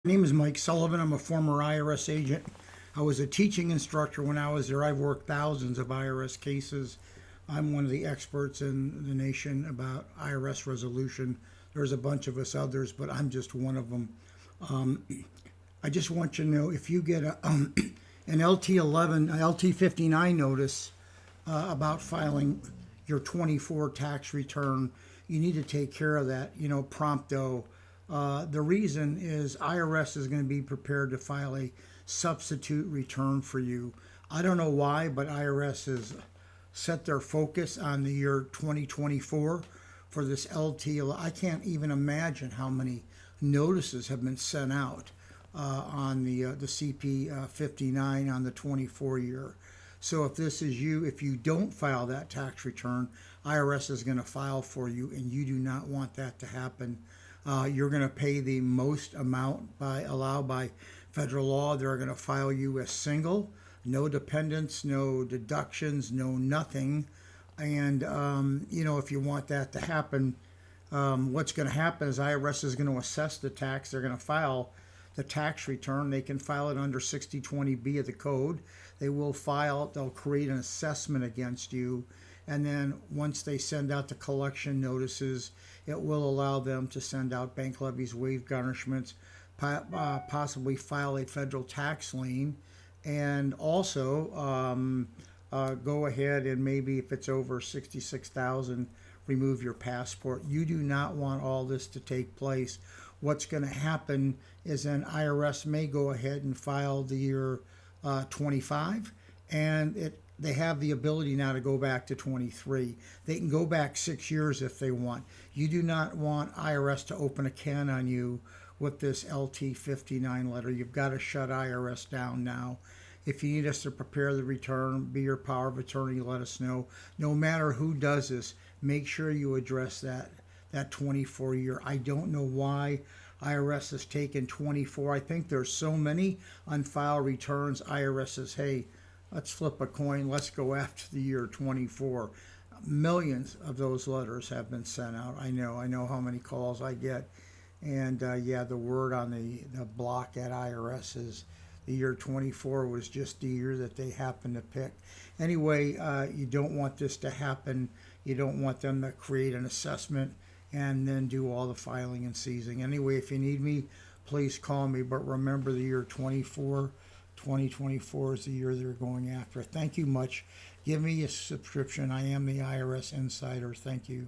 My name is Mike Sullivan. I'm a former IRS agent. I was a teaching instructor when I was there. I've worked thousands of IRS cases. I'm one of the experts in the nation about IRS resolution. There's a bunch of us others, but I'm just one of them. I just want you to know, if you get an LT11, LT59 notice about filing your 24 tax return, you need to take care of that, prompto. The reason is IRS is going to be prepared to file a substitute return for you. I don't know why, but IRS has set their focus on the year 2024 for this LT. I can't even imagine how many notices have been sent out on the CP 59 on the 24 year. So if this is you, if you don't file that tax return, IRS is going to file for you, and you do not want that to happen. You're going to pay the most amount allowed by federal law. They're going to file you as single, no dependents, no deductions, no nothing. And, if you want that to happen, what's going to happen is IRS is going to assess the tax. They're going to file the tax return. They can file it under 6020B of the code. They'll create an assessment against you. And then once they send out the collection notices, it will allow them to send out bank levies, waive garnishments, possibly file a federal tax lien, and also go ahead and maybe, if it's over 66,000, remove your passport. You do not want all this to take place. What's going to happen is an IRS may go ahead and file the year 25, and they have the ability now to go back to 23. They can go back 6 years if they want. You do not want IRS to open a can on you with this LT59 letter. You've got to shut IRS down now. If you need us to prepare the return, be your power of attorney, let us know. No matter who does this, make sure you address that 24 year. I don't know why IRS has taken 24. I think there's so many unfiled returns. IRS says, hey, let's flip a coin. Let's go after the year 24. Millions of those letters have been sent out. I know how many calls I get. And the word on the block at IRS is the year 24 was just the year that they happened to pick. Anyway, you don't want this to happen. You don't want them to create an assessment and then do all the filing and seizing. Anyway, if you need me, please call me. But remember, the year 2024 is the year they're going after. Thank you much. Give me a subscription. I am the IRS Insider. Thank you.